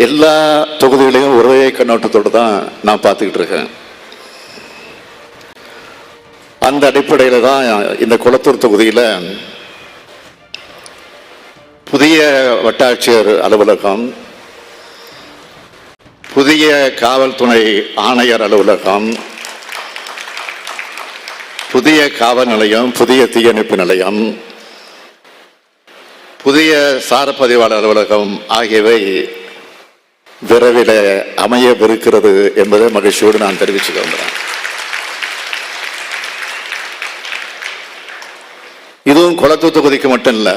எல்லா தொகுதிகளையும் ஒரே கண்ணோட்டத்தோடு தான் நான் பார்த்துக்கிட்டு இருக்கேன். அந்த அடிப்படையில் தான் இந்த குளத்தூர் தொகுதியில் புதிய வட்டாட்சியர் அலுவலகம், புதிய காவல்துறை ஆணையர் அலுவலகம், புதிய காவல் நிலையம், புதிய தீயணைப்பு நிலையம், புதிய சாரப்பதிவாளர் அலுவலகம் ஆகியவை விரைவில் அமையவிருக்கிறது என்பதை மகிழ்ச்சியோடு நான் தெரிவிச்சுக்க வந்தேன். இதுவும் குளத்தூர் தொகுதிக்கு மட்டும் இல்லை,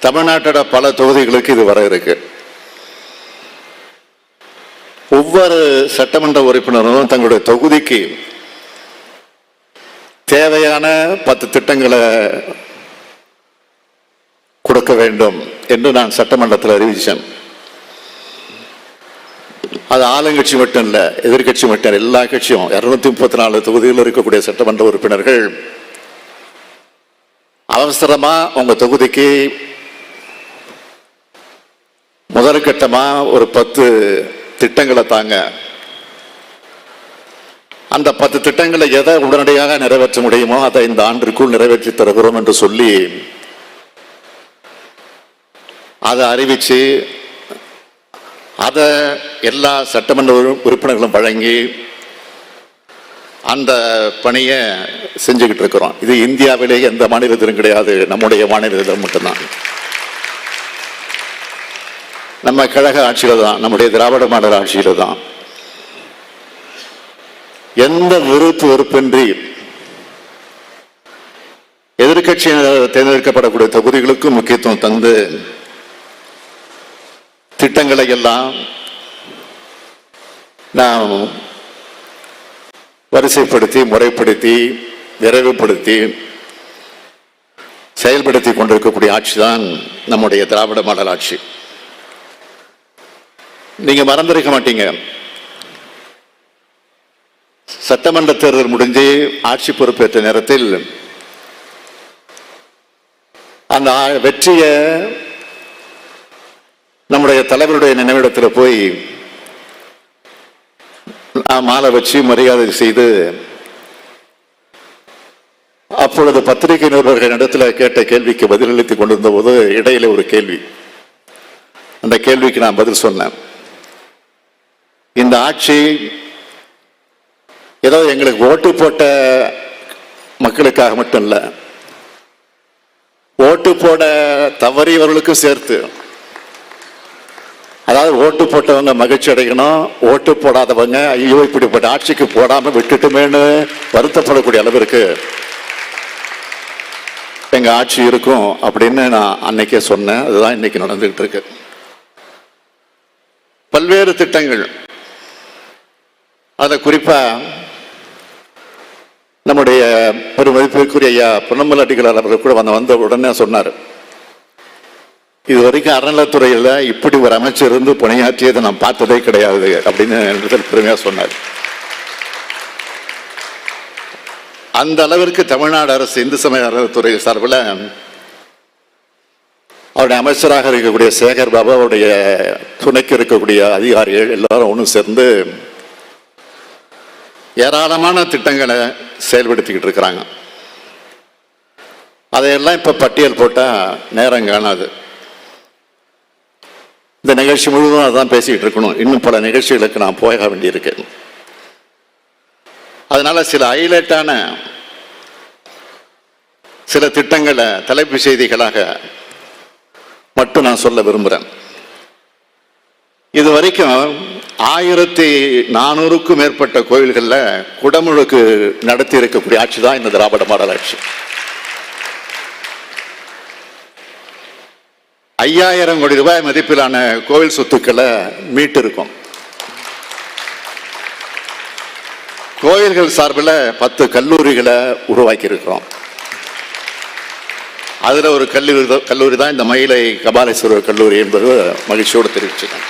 தமிழ்நாட்டோட பல தொகுதிகளுக்கு இது வர இருக்கு. ஒவ்வொரு சட்டமன்ற உறுப்பினரும் தங்களுடைய தொகுதிக்கு தேவையான 10 திட்டங்களை கொடுக்க வேண்டும் என்று நான் சட்டமன்றத்தில் அறிவிச்சேன். அது ஆளுங்கட்சி மட்டும் இல்லை, எதிர்கட்சி மட்டும் இல்லை, எல்லா கட்சியும் 234 தொகுதியில் இருக்கக்கூடிய சட்டமன்ற உறுப்பினர்கள் அவசரமா உங்க தொகுதிக்கு முதற்கட்டமா ஒரு 10 திட்டங்களை தாங்க. அந்த 10 திட்டங்களை எதை உடனடியாக நிறைவேற்ற முடியுமோ அதை இந்த ஆண்டிற்குள் நிறைவேற்றி தருகிறோம் என்று சொல்லி அதை அறிவிச்சு அதை எல்லா சட்டமன்ற உறுப்பினர்களும் வழங்கி அந்த பணியை செஞ்சுக்கிட்டு இருக்கிறோம். இது இந்தியாவிலேயே எந்த மாநிலத்திலும் கிடையாது, நம்முடைய மாநிலத்தில் மட்டும்தான். நம்ம கழக ஆட்சியில தான், நம்முடைய திராவிட மாடல் ஆட்சியில தான் எந்த வெறுப்பின்றி எதிர்கட்சியினர் தேர்ந்தெடுக்கப்படக்கூடிய தொகுதிகளுக்கும் முக்கியத்துவம் தந்து திட்டங்களை எல்லாம் நாம் வரிசைப்படுத்தி, முறைப்படுத்தி, விரைவுபடுத்தி செயல்படுத்தி கொண்டிருக்கக்கூடிய ஆட்சி தான் நம்முடைய திராவிட மாடல் ஆட்சி. நீங்க மறந்திருக்க மாட்டீங்க, சட்டமன்ற தேர்தல் முடிஞ்சு ஆட்சி பொறுப்பேற்ற நேரத்தில் அந்த வெற்றியை நம்முடைய தலைவருடைய நினைவிடத்தில் போய் மாலை வச்சு மரியாதை செய்து, அப்பொழுது பத்திரிகை நிருபர்கள் இடத்துல கேட்ட கேள்விக்கு பதிலளித்துக் கொண்டிருந்த போது இடையில ஒரு கேள்வி, அந்த கேள்விக்கு நான் பதில் சொன்னேன். இந்த ஆட்சி ஏதோ எங்களுக்கு ஓட்டு போட்ட மக்களுக்காக மட்டும் இல்லை, ஓட்டு போட தவறியவர்களுக்கும் சேர்த்து. அதாவது ஓட்டு போட்டவங்க மகிழ்ச்சி அடையணும், ஓட்டு போடாதவங்க ஐயோ இப்படிப்பட்ட ஆட்சிக்கு போடாம விட்டுட்டுமேனு வருத்தப்படக்கூடிய அளவிற்கு எங்க ஆட்சி இருக்கும் அப்படின்னு நான் அன்னைக்கே சொன்னேன். அதுதான் இன்னைக்கு நடந்துகிட்டு இருக்கு. பல்வேறு திட்டங்கள், அதை குறிப்பா நம்முடைய பெருமதிப்பிற்குரிய ஐயா பொன்னம்பல அடிகளார் அவர்கள் கூட வந்த உடனே சொன்னார், இது வரைக்கும் அறநிலைத்துறையில் இப்படி ஒரு அமைச்சர் இருந்து பணியாற்றியதை நான் பார்த்ததே கிடையாது அப்படின்னு பெருமையா சொன்னார். அந்த அளவிற்கு தமிழ்நாடு அரசு இந்து சமய அறநிலைத்துறை சார்பில் அவருடைய அமைச்சராக இருக்கக்கூடிய சேகர் பாபு, அவருடைய துணைக்கு இருக்கக்கூடிய அதிகாரிகள் எல்லாரும் ஒன்று சேர்ந்து ஏராளமான திட்டங்களை செயல்படுத்திக்கிட்டு இருக்கிறாங்க. அதையெல்லாம் இப்ப பட்டியல் போட்டால் நேரம் காணாது. இந்த நிகழ்ச்சி முழுவதும் அதான் பேசிக்கிட்டு இருக்கணும். இன்னும் பல நிகழ்ச்சிகளுக்கு நான் போக வேண்டியிருக்கு. அதனால சில ஹைலைட்டான சில திட்டங்களை தலைப்பு செய்திகளாக மட்டும் நான் சொல்ல விரும்புகிறேன். இது வரைக்கும் 1400க்கும் மேற்பட்ட கோயில்களில் குடமுழுக்கு நடத்தி இருக்கக்கூடிய ஆட்சி தான் இந்த திராவிட மாடல் ஆட்சி. 5000 கோடி ரூபாய் மதிப்பிலான கோவில் சொத்துக்களை மீட்டு இருக்கும். கோயில்கள் சார்பில் 10 கல்லூரிகளை உருவாக்கி இருக்கிறோம். அதுல ஒரு கல்லூரி தான் இந்த மயிலை கபாலீஸ்வரர் கல்லூரி என்பது மகிழ்ச்சியோடு தெரிவிச்சுக்கேன்.